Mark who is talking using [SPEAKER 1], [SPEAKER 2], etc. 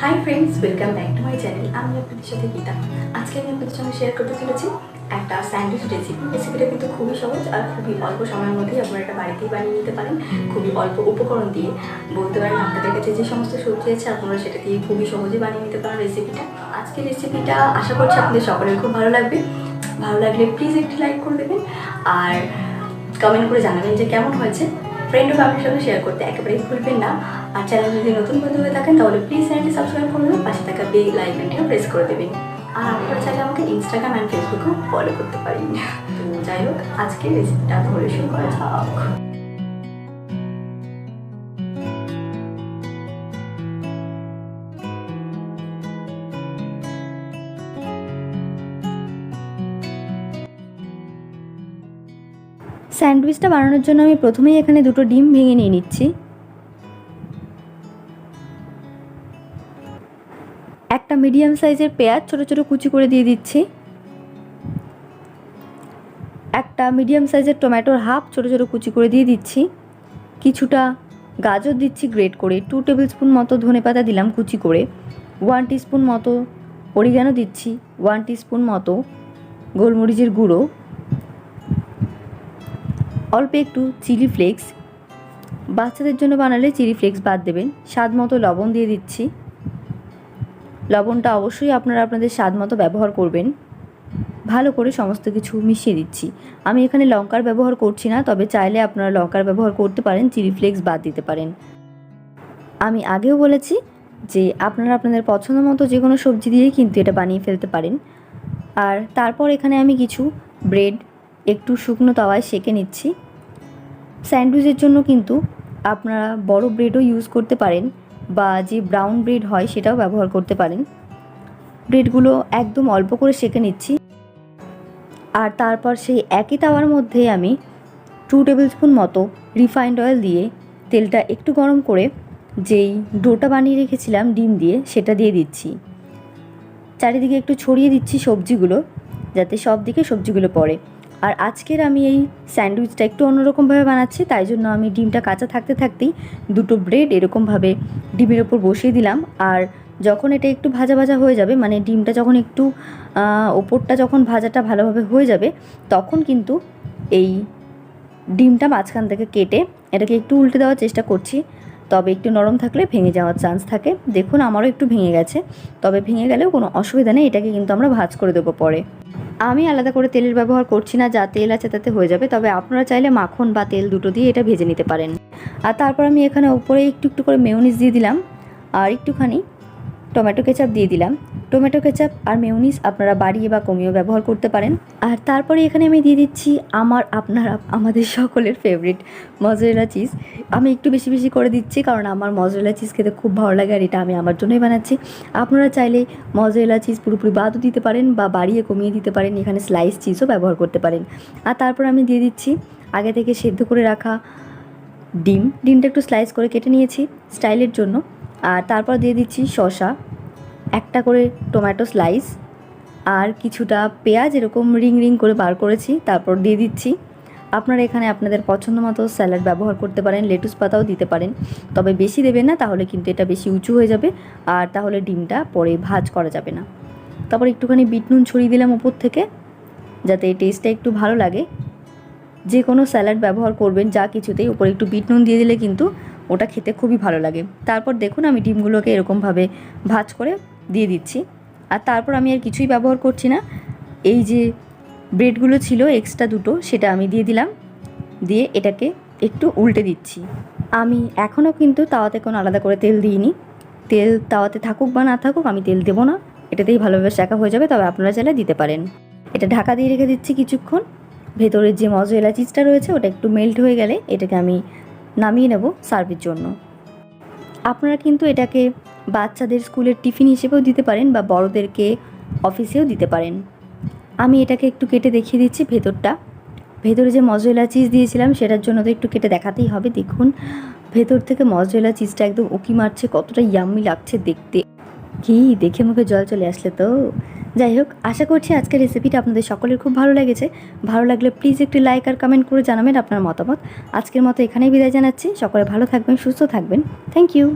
[SPEAKER 1] Hi friends, welcome back to my channel. আমি আপনাদের সাথে গীতা। আজকে আমি আপনাদের সঙ্গে শেয়ার করতে চলেছি একটা স্যান্ডউইচ রেসিপি। রেসিপিটা কিন্তু খুবই সহজ আর খুবই অল্প সময়ের মধ্যেই আপনারা এটা বাড়িতেই বানিয়ে নিতে পারেন। খুবই অল্প উপকরণ দিয়ে বলতে পারেন আপনাদের কাছে যে সমস্ত সবজি আছে আপনারা সেটা দিয়ে খুবই সহজে বানিয়ে নিতে পারেন রেসিপিটা। আজকের রেসিপিটা আশা করছি আপনাদের সকলের খুব ভালো লাগবে। ভালো লাগলে প্লিজ একটি লাইক করে দেবেন আর কমেন্ট করে জানাবেন যে কেমন হয়েছে। ফ্রেন্ড ও ফ্যামিলির সঙ্গে শেয়ার করতে একেবারেই ভুলবেন না। আর চ্যানেল যদি নতুন বন্ধু হয়ে থাকেন তাহলে প্লিজ চ্যানেলটি সাবস্ক্রাইব করে দেবেন, পাশে থাকা বেল আইকনটিও প্রেস করে দেবেন। আর আপনারা চাইলে আমাকে ইনস্টাগ্রাম অ্যান্ড ফেসবুকেও ফলো করতে পারেন। তো যাই হোক, আজকে রেসিপিটা ধরে শুরু করা যাক।
[SPEAKER 2] স্যান্ডউইচটা বানানোর জন্য আমি প্রথমেই এখানে দুটো ডিম ভেঙে নিয়ে নিচ্ছি। একটা মিডিয়াম সাইজের পেঁয়াজ ছোটো ছোটো কুচি করে দিয়ে দিচ্ছি। একটা মিডিয়াম সাইজের টমেটোর হাফ ছোটো ছোটো কুচি করে দিয়ে দিচ্ছি। কিছুটা গাজর দিচ্ছি গ্রেট করে। 2 টেবিল স্পুন মতো ধনেপাতা দিলাম কুচি করে। 1 টিস্পুন মতো অরিগানো দিচ্ছি। 1 টিস্পুন মতো গোলমরিচের গুঁড়ো, অল্প একটু চিলি ফ্লেক্স, বাচ্চাদের জন্য বানালে চিলি ফ্লেক্স বাদ দেবেন। স্বাদ মতো লবণ দিয়ে দিচ্ছি। লবণটা অবশ্যই আপনারা আপনাদের স্বাদ মতো ব্যবহার করবেন। ভালো করে সমস্ত কিছু মিশিয়ে দিচ্ছি। আমি এখানে লঙ্কার ব্যবহার করছি না, তবে চাইলে আপনারা লঙ্কার ব্যবহার করতে পারেন, চিলি ফ্লেক্স বাদ দিতে পারেন। আমি আগেও বলেছি যে আপনারা আপনাদের পছন্দ মতো যে কোনো সবজি দিয়েই কিন্তু এটা বানিয়ে ফেলতে পারেন। আর তারপর এখানে আমি কিছু ব্রেড একটু শুকনো তাওয়ায় সেঁকে নিচ্ছি। স্যান্ডউইচের জন্য কিন্তু আপনারা বড় ব্রেডও ইউজ করতে পারেন বা যে ব্রাউন ব্রেড হয় সেটাও ব্যবহার করতে পারেন। ব্রেডগুলো একদম অল্প করে সেঁকে নিচ্ছি। আর তারপর সেই একই তাওয়ার মধ্যে আমি 2 টেবিল স্পুন মতো রিফাইন্ড অয়েল দিয়ে তেলটা একটু গরম করে যেই ডোটা বানিয়ে রেখেছিলাম ডিম দিয়ে সেটা দিয়ে দিচ্ছি। চারিদিকে একটু ছড়িয়ে দিচ্ছি সবজিগুলো, যাতে সব দিকে সবজিগুলো পড়ে। আর আজকের আমি এই স্যান্ডউইচটা একটু অন্যরকমভাবে বানাচ্ছি, তাই জন্য আমি ডিমটা কাঁচা থাকতে থাকতেই দুটো ব্রেড এরকমভাবে ডিমের ওপর বসিয়ে দিলাম। আর যখন এটা একটু ভাজা ভাজা হয়ে যাবে, মানে ডিমটা যখন একটু ওপরটা যখন ভাজাটা ভালোভাবে হয়ে যাবে, তখন কিন্তু এই ডিমটা মাঝখান থেকে কেটে এটাকে একটু উল্টে দেওয়ার চেষ্টা করছি। তবে একটু নরম থাকলে ভেঙে যাওয়ার চান্স থাকে। দেখুন আমারও একটু ভেঙে গেছে, তবে ভেঙে গেলেও কোনো অসুবিধা নেই, এটাকে কিন্তু আমরা ভাজ করে দেবো পরে। আমি আলাদা করে তেলের ব্যবহার করছি না, যা তেল আছে তাতে হয়ে যাবে। তবে আপনারা চাইলে মাখন বা তেল দুটো দিয়ে এটা ভেজে নিতে পারেন। আর তারপর আমি এখানে উপরে একটু একটু করে মেয়োনিজ দিয়ে দিলাম আর একটুখানি টমেটো কেচাপ দিয়ে দিলাম। টমেটো কেচাপ আর মেয়োনিজ আপনারা বাড়িয়ে বা কমিয়েও ব্যবহার করতে পারেন। আর তারপরে এখানে আমি দিয়ে দিচ্ছি আমাদের সকলের ফেভারিট মজরেলা চিজ। আমি একটু বেশি বেশি করে দিচ্ছি, কারণ আমার মজরেলা চিজ খেতে খুব ভালো লাগে আর এটা আমি আমার জন্যই বানাচ্ছি। আপনারা চাইলে মজরেলা চিজ পুরোপুরি বাদও দিতে পারেন বা বাড়িয়ে কমিয়ে দিতে পারেন। এখানে স্লাইস চিজও ব্যবহার করতে পারেন। আর তারপর আমি দিয়ে দিচ্ছি আগে থেকে সেদ্ধ করে রাখা ডিমটা একটু স্লাইস করে কেটে নিয়েছি স্টাইলের জন্য। আর তারপর দিয়ে দিচ্ছি শসা, একটা করে টমেটো স্লাইস আর কিছুটা পেঁয়াজ এরকম রিং রিং করে বার করেছি। তারপর দিয়ে দিচ্ছি, আপনারা এখানে আপনাদের পছন্দ মতো স্যালাড ব্যবহার করতে পারেন, লেটুস পাতাও দিতে পারেন, তবে বেশি দেবেন না, তাহলে কিন্তু এটা বেশি উঁচু হয়ে যাবে আর তাহলে ডিমটা পরে ভাজ করা যাবে না। তারপর একটুখানি বিট নুন ছড়িয়ে দিলাম উপর থেকে, যাতে টেস্টটা একটু ভালো লাগে। যে কোনো স্যালাড ব্যবহার করবেন যা কিছুতেই উপরে একটু বিট নুন দিয়ে দিলে কিন্তু ওটা খেতে খুবই ভালো লাগে। তারপর দেখুন আমি ডিমগুলোকে এরকমভাবে ভাজ করে দিয়ে দিচ্ছি। আর তারপর আমি আর কিছুই ব্যবহার করছি না। এই যে ব্রেডগুলো ছিল এক্সট্রা দুটো, সেটা আমি দিয়ে দিলাম, দিয়ে এটাকে একটু উল্টে দিচ্ছি। আমি এখনও কিন্তু তাওয়াতে কোনো আলাদা করে তেল দিইনি। তেল তাওয়াতে থাকুক বা না থাকুক আমি তেল দেবো না, এটাতেই ভালোভাবে শেখা হয়ে যাবে। তবে আপনারা চাইলে দিতে পারেন। এটা ঢাকা দিয়ে রেখে দিচ্ছি কিছুক্ষণ। ভেতরের যে মজরেলা চিজটা রয়েছে ওটা একটু মেল্ট হয়ে গেলে এটাকে আমি নামিয়ে নেব সার্ভের জন্য। আপনারা কিন্তু এটাকে বাচ্চাদের স্কুলের টিফিন হিসেবেও দিতে পারেন বা বড়োদেরকে অফিসেও দিতে পারেন। আমি এটাকে একটু কেটে দেখিয়ে দিচ্ছি ভেতরে যে মজরেলা চিজ দিয়েছিলাম সেটার জন্য তো একটু কেটে দেখাতেই হবে। দেখুন ভেতর থেকে মজরেলা চিজটা একদম উকি মারছে, কতটা ইয়াম্মি লাগছে দেখতে। কি দেখে মুখে জল চলে আসলে তো। যাই হোক, আশা করছি আজকের রেসিপিটা আপনাদের সকলের খুব ভালো লেগেছে। ভালো লাগলে প্লিজ একটি লাইক আর কমেন্ট করে জানাবেন আপনার মতামত। আজকের মতো এখানেই বিদায় জানাচ্ছি। সকলে ভালো থাকবেন, সুস্থ থাকবেন। Thank you.